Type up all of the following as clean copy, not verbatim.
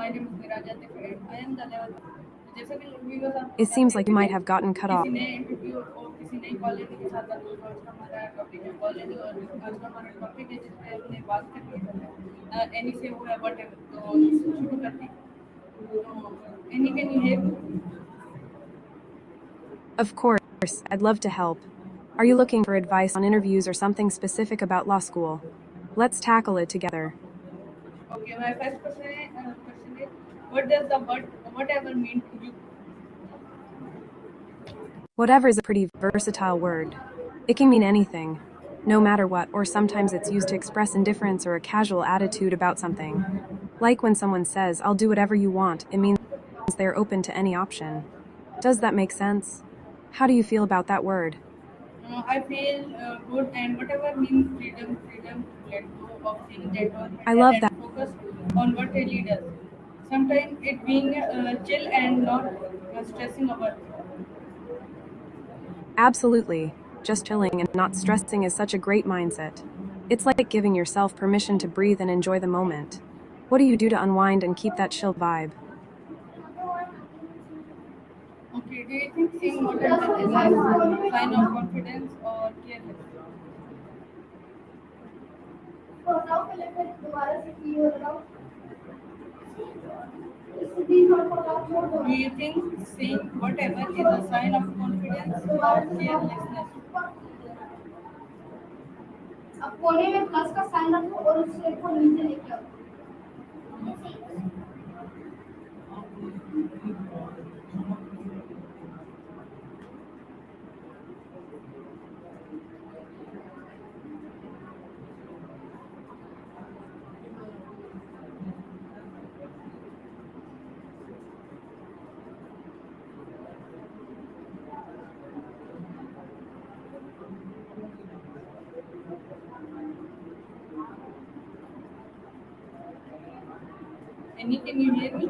My name is Meiraj Atif and I am the level. जैसा कि viewers आपको It seems जानते like हैं you might कि have gotten cut off. किसी नए इंटरव्यू और किसी नई कॉलेज के साथ आज का हमारा टॉपिक है कॉलेज और आज का हमारा टॉपिक है जिसमें हमने बात करनी है एनी से हुआ है वट तो शुरू करते हैं तो any can you help Of course, I'd love to help. Are you looking for advice on interviews or something specific about law school? Let's tackle it together. Okay, my first question is what does the word whatever mean to you? Whatever is a pretty versatile word. It can mean anything, no matter what, or sometimes it's used to express indifference or a casual attitude about something. Like when someone says, I'll do whatever you want, it means they're open to any option. Does that make sense? How do you feel about that word? I feel good and whatever means freedom to let go of things that don't I matter love and that. focus on what really does. Sometimes it being chill and not stressing over. Absolutely. Just chilling and not stressing is such a great mindset. It's like giving yourself permission to breathe and enjoy the moment. What do you do to unwind and keep that chill vibe? Okay, do you think seeing modern is a sign of confidence or careless? Do you think saying whatever is a sign of confidence or carelessness? अब कोने में plus का sign रखो और उस shape को नीचे लेके आओ Any, can you hear me?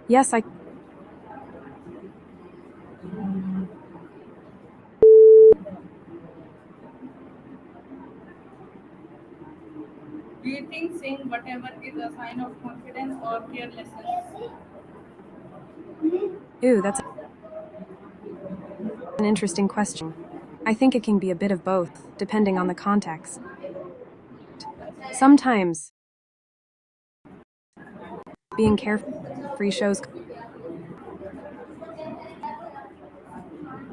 Yes, I. Do you think saying whatever is a sign of confidence or carelessness? Ooh, that's an interesting question. I think it can be a bit of both, depending on the context. Sometimes, being carefree shows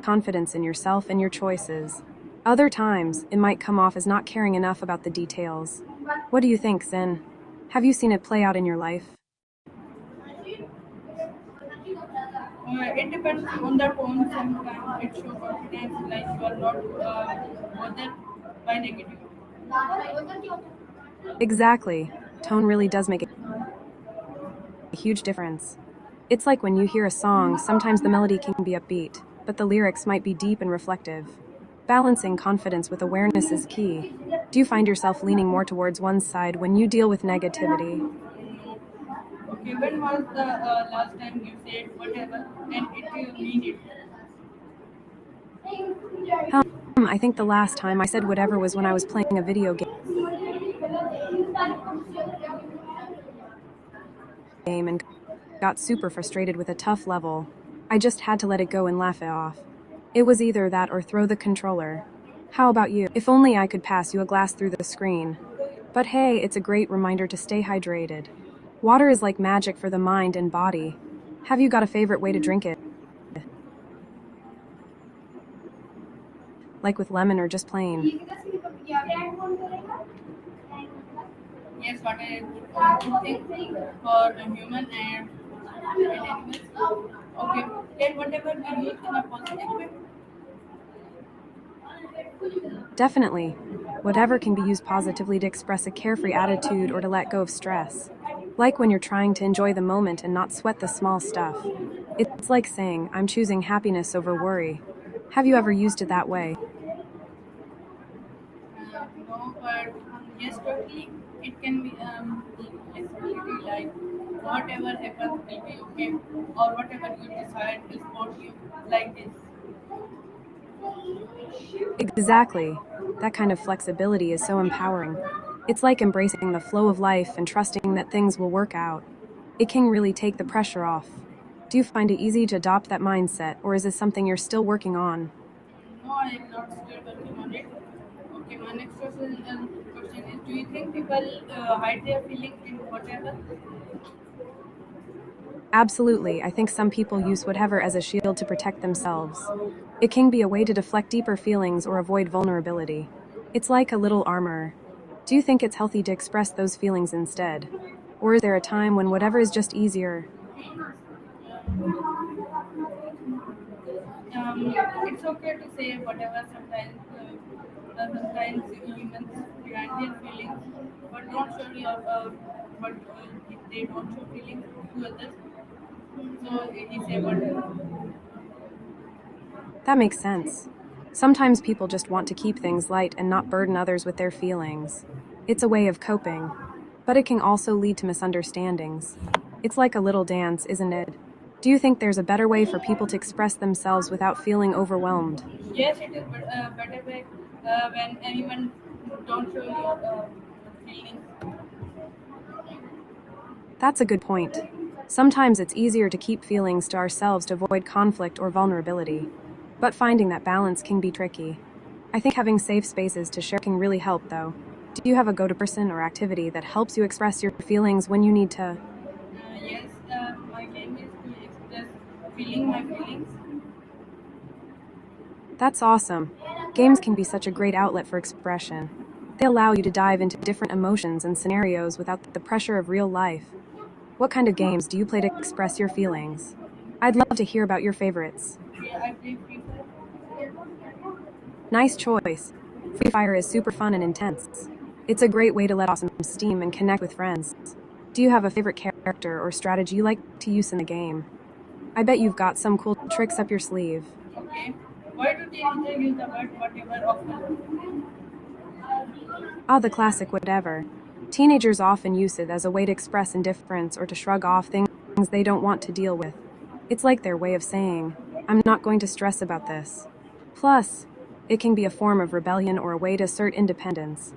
confidence in yourself and your choices. Other times, it might come off as not caring enough about the details. What do you think, Sin? Have you seen it play out in your life? It depends on the tone. Sometimes it shows confidence like you are not bothered by negative. Exactly. Tone really does make a huge difference. It's like when you hear a song, sometimes the melody can be upbeat, but the lyrics might be deep and reflective. Balancing confidence with awareness is key. Do you find yourself leaning more towards one side when you deal with negativity? Okay, when was the last time you said whatever and it you mean it? I think the last time I said whatever was when I was playing a video game and got super frustrated with a tough level. I just had to let it go and laugh it off. It was either that or throw the controller. How about you? If only I could pass you a glass through the screen. But hey, it's a great reminder to stay hydrated. Water is like magic for the mind and body. Have you got a favorite way to drink it? Like with lemon or just plain? Yes, what a good thing for a human and animals. Okay, then whatever we use in a positive way. Definitely. Whatever can be used positively to express a carefree attitude or to let go of stress. Like when you're trying to enjoy the moment and not sweat the small stuff. It's like saying, I'm choosing happiness over worry. Have you ever used it that way? No, but yes, totally. It can be flexibility like whatever happens will be okay, or whatever you decide is what you like this. Exactly. That kind of flexibility is so empowering. It's like embracing the flow of life and trusting that things will work out. It can really take the pressure off. Do you find it easy to adopt that mindset, or is this something you're still working on? No, I am not still working on it. Okay, my next question is: do you think people hide their feelings in whatever? Absolutely, I think some people use whatever as a shield to protect themselves. It can be a way to deflect deeper feelings or avoid vulnerability. It's like a little armor. Do you think it's healthy to express those feelings instead? Or is there a time when whatever is just easier? It's okay to say whatever sometimes. Sometimes humans behind their feelings, but don't show your. But if they don't show feelings to others, so he say whatever. That makes sense. Sometimes people just want to keep things light and not burden others with their feelings. It's a way of coping. But it can also lead to misunderstandings. It's like a little dance, isn't it? Do you think there's a better way for people to express themselves without feeling overwhelmed? Yes, it is better way when anyone don't show your feelings. That's a good point. Sometimes it's easier to keep feelings to ourselves to avoid conflict or vulnerability. But finding that balance can be tricky. I think having safe spaces to share can really help, though. Do you have a go to person or activity that helps you express your feelings when you need to? Yes, my game is to express feeling my feelings. That's awesome. Games can be such a great outlet for expression. They allow you to dive into different emotions and scenarios without the pressure of real life. What kind of games do you play to express your feelings? I'd love to hear about your favorites. Yeah, I play Free Fire. Nice choice. Free Fire is super fun and intense. It's a great way to let off some steam and connect with friends. Do you have a favorite character or strategy you like to use in the game? I bet you've got some cool tricks up your sleeve. Okay. Why do teenagers use the word whatever often? Ah, the classic whatever. Teenagers often use it as a way to express indifference or to shrug off things they don't want to deal with. It's like their way of saying, I'm not going to stress about this. Plus, it can be a form of rebellion or a way to assert independence.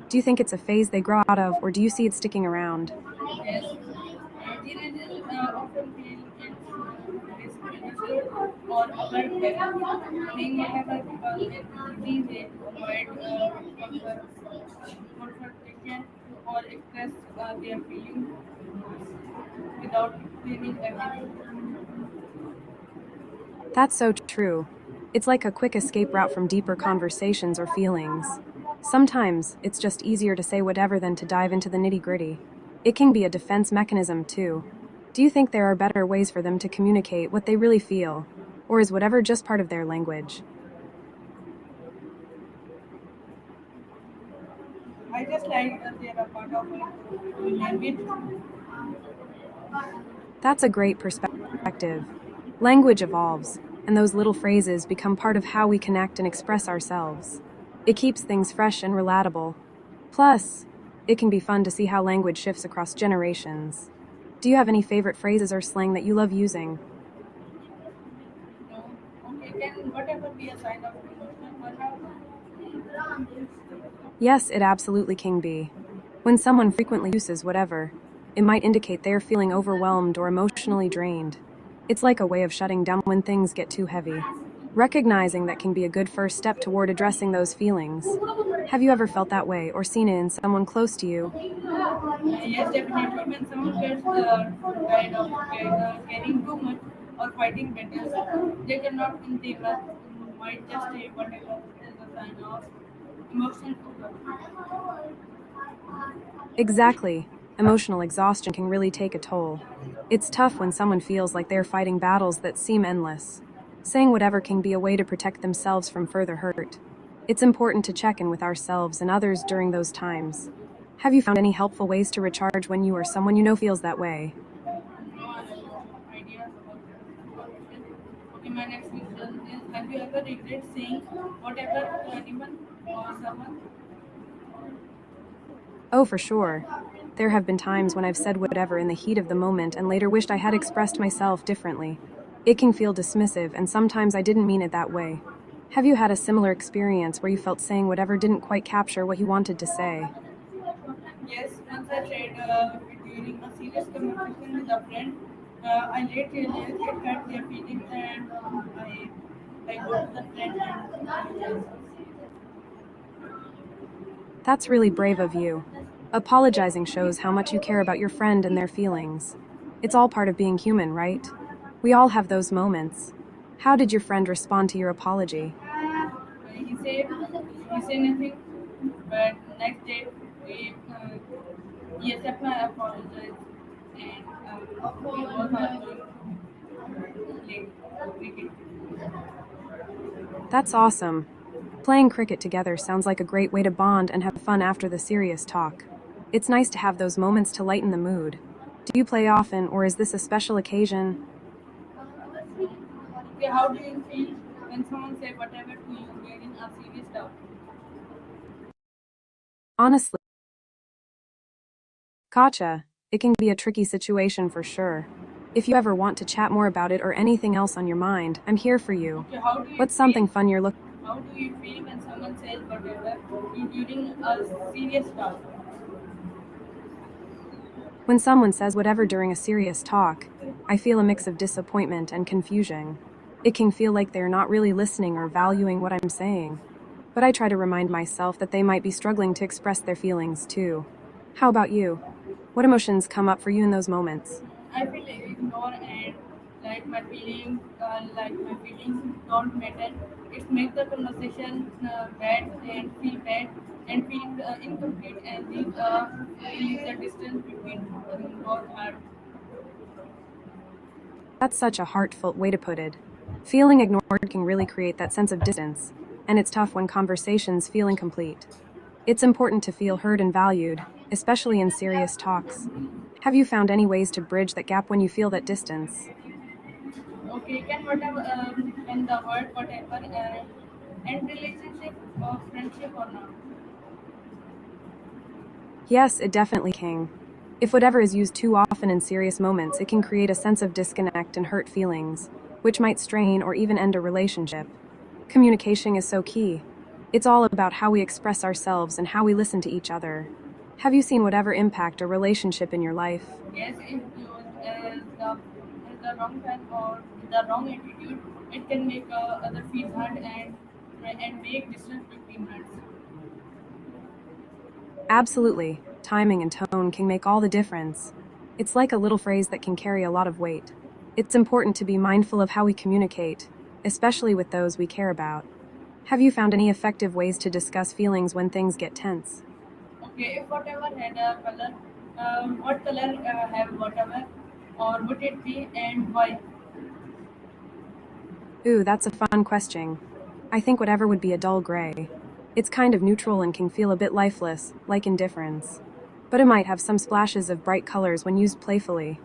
Do you think it's a phase they grow out of, or do you see it sticking around? Yes. Teenagers often feel it's misunderstood or overwhelmed. Playing whatever because it's easy way to avoid confrontation or express their feelings without feeling everything. That's so true. It's like a quick escape route from deeper conversations or feelings. Sometimes, it's just easier to say whatever than to dive into the nitty gritty. It can be a defense mechanism, too. Do you think there are better ways for them to communicate what they really feel? Or is whatever just part of their language? I just like that they are a part of my language. That's a great perspective. Language evolves, and those little phrases become part of how we connect and express ourselves. It keeps things fresh and relatable. Plus, it can be fun to see how language shifts across generations. Do you have any favorite phrases or slang that you love using? No. Okay, can whatever be a sign of emotional burnout? Yes, it absolutely can be. When someone frequently uses whatever, it might indicate they are feeling overwhelmed or emotionally drained. It's like a way of shutting down when things get too heavy. Recognizing that can be a good first step toward addressing those feelings. Have you ever felt that way or seen it in someone close to you? Yes, definitely. When someone gets tired of caring too much or fighting battles, they cannot think they might just say whatever is a sign of emotional overload. Exactly. Emotional exhaustion can really take a toll. It's tough when someone feels like they're fighting battles that seem endless. Saying whatever can be a way to protect themselves from further hurt. It's important to check in with ourselves and others during those times. Have you found any helpful ways to recharge when you or someone you know feels that way? No, I have no ideas about that. Okay, my next question is: have you ever regret saying whatever to anyone or someone? Oh, for sure. There have been times when I've said whatever in the heat of the moment and later wished I had expressed myself differently. It can feel dismissive, and sometimes I didn't mean it that way. Have you had a similar experience where you felt saying whatever didn't quite capture what you wanted to say? Yes, once I said during a serious conversation with a friend, I let it hurt their feelings and I go to the friend and apologize. That's really brave of you. Apologizing shows how much you care about your friend and their feelings. It's all part of being human, right? We all have those moments. How did your friend respond to your apology? He said nothing, but next day he accepted my apologies and we both are going to play cricket. That's awesome. Playing cricket together sounds like a great way to bond and have fun after the serious talk. It's nice to have those moments to lighten the mood. Do you play often, or is this a special occasion? Okay, how do you feel when someone say whatever to you during a serious talk? Honestly, gotcha. It can be a tricky situation for sure. If you ever want to chat more about it or anything else on your mind, I'm here for you. Okay, how do you What's feel? something fun you're looking? How do you feel when someone says whatever to you during a serious talk? When someone says whatever during a serious talk, I feel a mix of disappointment and confusion. It can feel like they're not really listening or valuing what I'm saying. But I try to remind myself that they might be struggling to express their feelings too. How about you? What emotions come up for you in those moments? I feel ignored and like my feelings don't matter. It makes the conversation bad and feel incomplete and leaves a distance between both hearts. That's such a heartfelt way to put it. Feeling ignored can really create that sense of distance, and it's tough when conversations feel incomplete. It's important to feel heard and valued, especially in serious talks. Have you found any ways to bridge that gap when you feel that distance? Okay, can the word whatever and relationship or friendship or not? Yes, it definitely can. If whatever is used too often in serious moments, it can create a sense of disconnect and hurt feelings, which might strain or even end a relationship. Communication is so key. It's all about how we express ourselves and how we listen to each other. Have you seen whatever impact a relationship in your life? Yes, if used as the wrong time or the wrong attitude, it can make other feel hurt and make distance between us. Absolutely. Timing and tone can make all the difference. It's like a little phrase that can carry a lot of weight. It's important to be mindful of how we communicate, especially with those we care about. Have you found any effective ways to discuss feelings when things get tense? Okay, if whatever had a color, what color have whatever, or would it be and why? Ooh, that's a fun question. I think whatever would be a dull gray. It's kind of neutral and can feel a bit lifeless, like indifference. But it might have some splashes of bright colors when used playfully.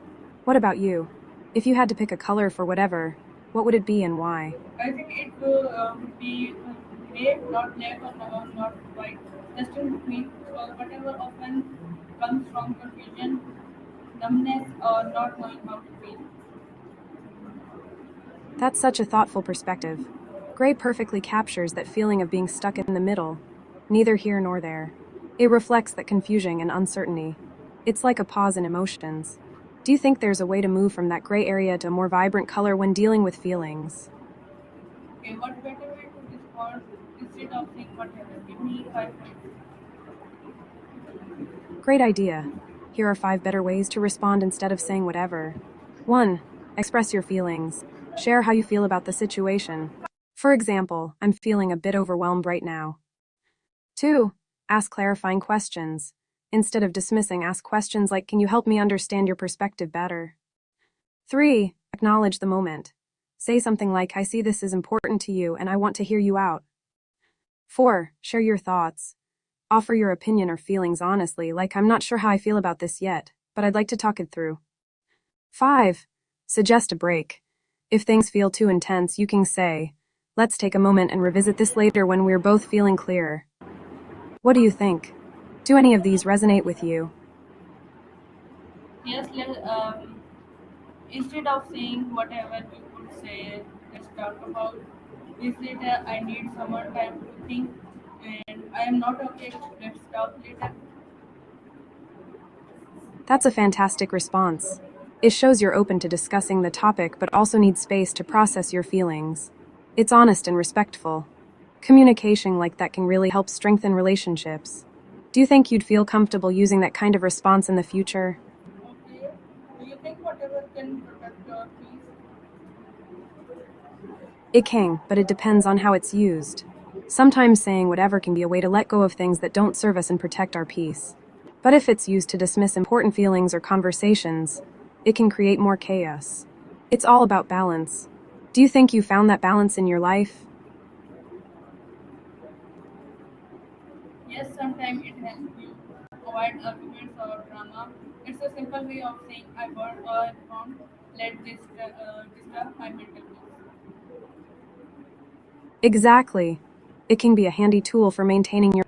What about you? If you had to pick a color for whatever, what would it be and why? I think it would be gray, not black or not white, just in between. So whatever often comes from confusion, numbness, or not knowing how to feel. That's such a thoughtful perspective. Gray perfectly captures that feeling of being stuck in the middle, neither here nor there. It reflects that confusion and uncertainty. It's like a pause in emotions. Do you think there's a way to move from that gray area to a more vibrant color when dealing with feelings? Okay, what better way to respond instead of saying whatever? Give me 5 minutes. Great idea. Here are 5 better ways to respond instead of saying whatever. 1. Express your feelings. Share how you feel about the situation. For example, I'm feeling a bit overwhelmed right now. 2. Ask clarifying questions. Instead of dismissing, ask questions like, can you help me understand your perspective better? 3. Acknowledge the moment. Say something like, I see this is important to you and I want to hear you out. 4. Share your thoughts. Offer your opinion or feelings honestly, like, I'm not sure how I feel about this yet, but I'd like to talk it through. 5. Suggest a break. If things feel too intense, you can say, let's take a moment and revisit this later when we're both feeling clearer. What do you think? Do any of these resonate with you? Yes, instead of saying whatever we could say, let's talk about this later. I need some more time to think, and I am not okay. Let's talk later. That's a fantastic response. It shows you're open to discussing the topic but also need space to process your feelings. It's honest and respectful. Communication like that can really help strengthen relationships. Do you think you'd feel comfortable using that kind of response in the future? Okay. Do you think whatever can protect your peace? It can, but it depends on how it's used. Sometimes saying whatever can be a way to let go of things that don't serve us and protect our peace. But if it's used to dismiss important feelings or conversations, it can create more chaos. It's all about balance. Do you think you found that balance in your life? Yes, sometimes it helps you avoid arguments or drama. It's a simple way of saying I won't let this disturb my mental peace. Exactly. It can be a handy tool for maintaining your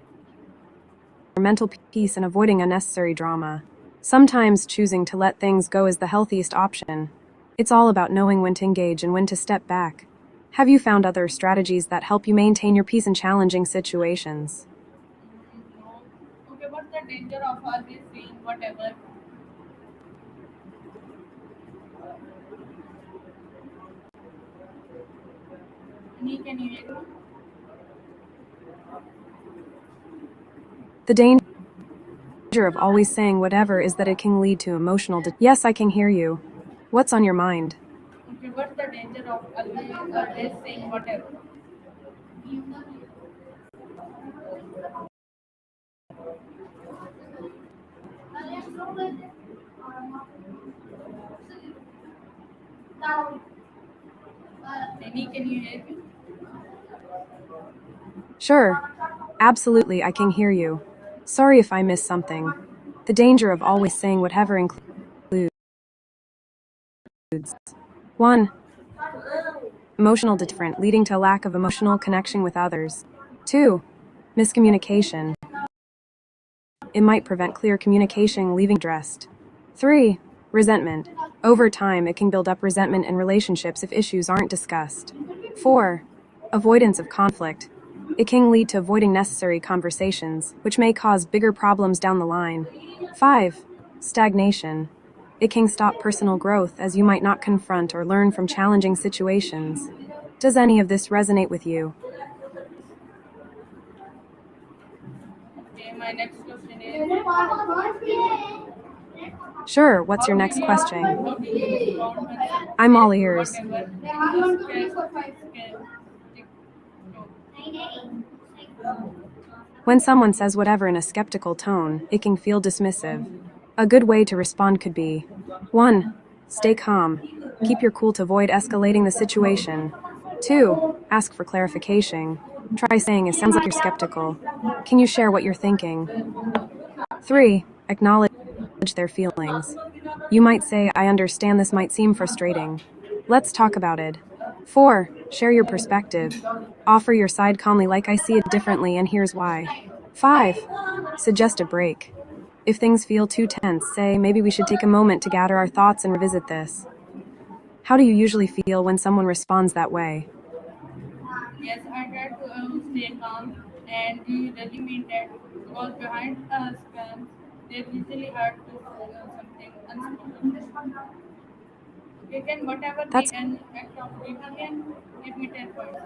mental peace and avoiding unnecessary drama. Sometimes choosing to let things go is the healthiest option. It's all about knowing when to engage and when to step back. Have you found other strategies that help you maintain your peace in challenging situations? No. Okay, what's the danger of always saying whatever? Me, can you hear me? The danger of always saying whatever is that it can lead to emotional. Yes, I can hear you. What's on your mind? Okay, what's the danger of always saying whatever? Any, can you hear me? Sure. Absolutely, I can hear you. Sorry if I missed something. The danger of always saying whatever includes 1. Emotional different, leading to a lack of emotional connection with others. 2. Miscommunication. It might prevent clear communication, leaving dressed. 3. Resentment. Over time, it can build up resentment in relationships if issues aren't discussed. 4. Avoidance of conflict. It can lead to avoiding necessary conversations, which may cause bigger problems down the line. 5. Stagnation. It can stop personal growth as you might not confront or learn from challenging situations. Does any of this resonate with you? Okay, my next question is Sure, what's your how do next you question? how do you respond when I'm all someone ears. says whatever When someone says whatever in a skeptical tone, it can feel dismissive. A good way to respond could be 1. Stay calm. Keep your cool to avoid escalating the situation. 2. Ask for clarification. Try saying it sounds like you're skeptical. Can you share what you're thinking? 3. Acknowledge their feelings. You might say, I understand this might seem frustrating. Let's talk about it. 4. Share your perspective. Offer your side calmly, like I see it differently and here's why. 5. Suggest a break. If things feel too tense, say, maybe we should take a moment to gather our thoughts and revisit this. How do you usually feel when someone responds that way? Yes, I try to stay calm, and we really mean that because behind scams, they usually hurt to something unspoken. Okay, can whatever be That's an act of rebellion? Give me 10 points.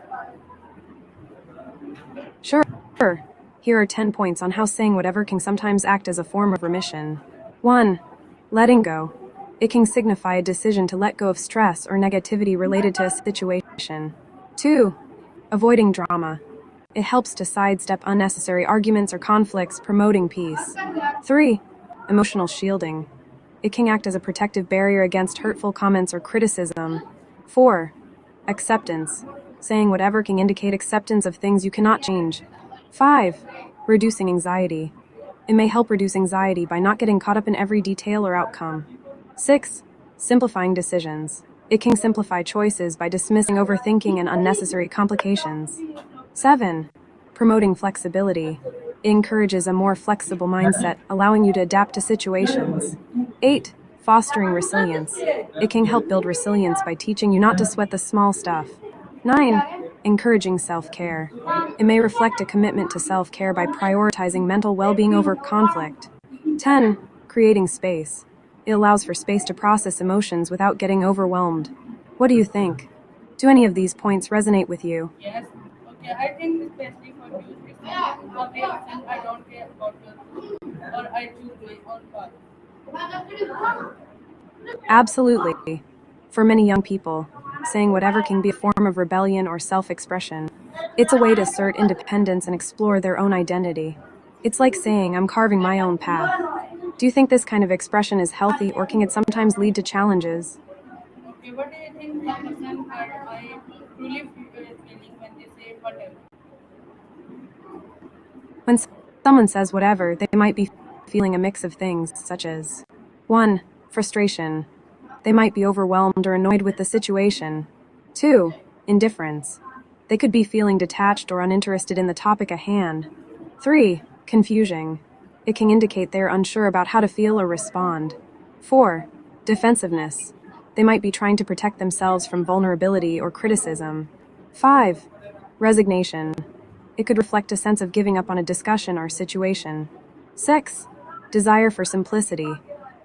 sure. Here are 10 points on how saying whatever can sometimes act as a form of remission. 1. Letting go. It can signify a decision to let go of stress or negativity related to a situation. 2. Avoiding drama. It helps to sidestep unnecessary arguments or conflicts, promoting peace. 3. Emotional shielding. It can act as a protective barrier against hurtful comments or criticism. 4. Acceptance. Saying whatever can indicate acceptance of things you cannot change. 5. Reducing anxiety. It may help reduce anxiety by not getting caught up in every detail or outcome. 6. Simplifying decisions. It can simplify choices by dismissing overthinking and unnecessary complications. 7. Promoting flexibility. It encourages a more flexible mindset, allowing you to adapt to situations. 8. Fostering resilience. It can help build resilience by teaching you not to sweat the small stuff. 9. Encouraging self care. It may reflect a commitment to self care by prioritizing mental well being over conflict. 10. creating space. It allows for space to process emotions without getting overwhelmed. What do you think? Do any of these points resonate with you? Yes. Okay. I think especially for youth, it's not a way of saying I don't care about your rules or I choose my own path. Absolutely. For many young people, saying whatever can be a form of rebellion or self expression. It's a way to assert independence and explore their own identity. It's like saying, I'm carving my own path. Do you think this kind of expression is healthy or can it sometimes lead to challenges? Okay. What do you think the person I truly feeling when they say whatever? When someone says whatever, they might be feeling a mix of things, such as 1. Frustration. They might be overwhelmed or annoyed with the situation. 2. Indifference. They could be feeling detached or uninterested in the topic at hand. 3. Confusion. It can indicate they are unsure about how to feel or respond. 4. Defensiveness. They might be trying to protect themselves from vulnerability or criticism. 5. Resignation. It could reflect a sense of giving up on a discussion or situation. 6. Desire for simplicity.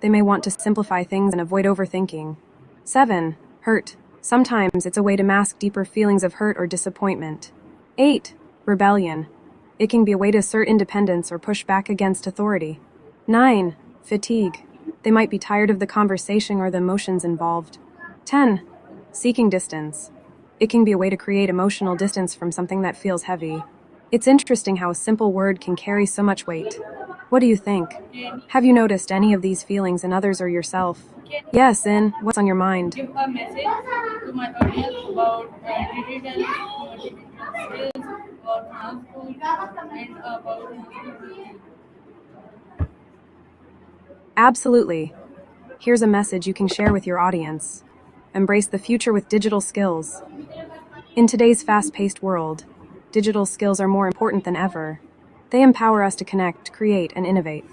They may want to simplify things and avoid overthinking. 7. Hurt. Sometimes it's a way to mask deeper feelings of hurt or disappointment. 8. Rebellion. It can be a way to assert independence or push back against authority. 9. Fatigue. They might be tired of the conversation or the emotions involved. 10. Seeking distance. It can be a way to create emotional distance from something that feels heavy. It's interesting how a simple word can carry so much weight. What do you think? Can Have you noticed any of these feelings in others or yourself? can Yes, in what's on your mind? give a message to my audience about digital skills, about transport, and about Absolutely. Here's a message you can share with your audience. Embrace the future with digital skills. In today's fast paced world, digital skills are more important than ever. They empower us to connect, create, and innovate.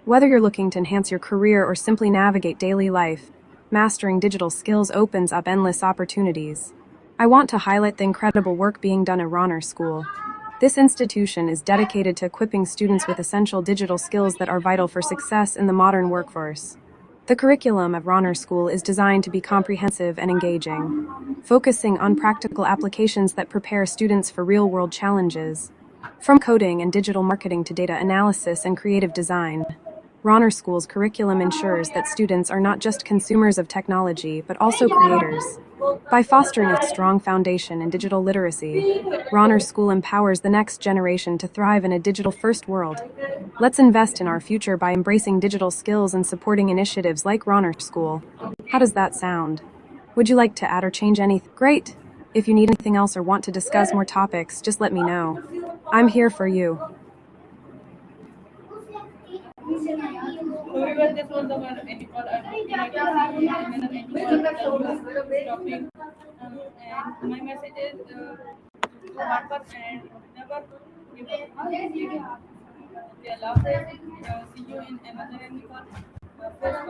Whether you're looking to enhance your career or simply navigate daily life, mastering digital skills opens up endless opportunities. I want to highlight the incredible work being done at Ronner School. This institution is dedicated to equipping students with essential digital skills that are vital for success in the modern workforce. The curriculum at Ronner School is designed to be comprehensive and engaging, focusing on practical applications that prepare students for real-world challenges. From coding and digital marketing to data analysis and creative design, Ronner School's curriculum ensures that students are not just consumers of technology, but also creators. By fostering a strong foundation in digital literacy, Ronner School empowers the next generation to thrive in a digital-first world. Let's invest in our future by embracing digital skills and supporting initiatives like Ronner School. How does that sound? Would you like to add or change anything? Great! If you need anything else or want to discuss more topics, just let me know. I'm here for you. so everyone, this was our episode. I hope you like to see you in another episode with this topic. And my message is do hard work and never give up. Okay, Allah Hafiz. See you in another episode. First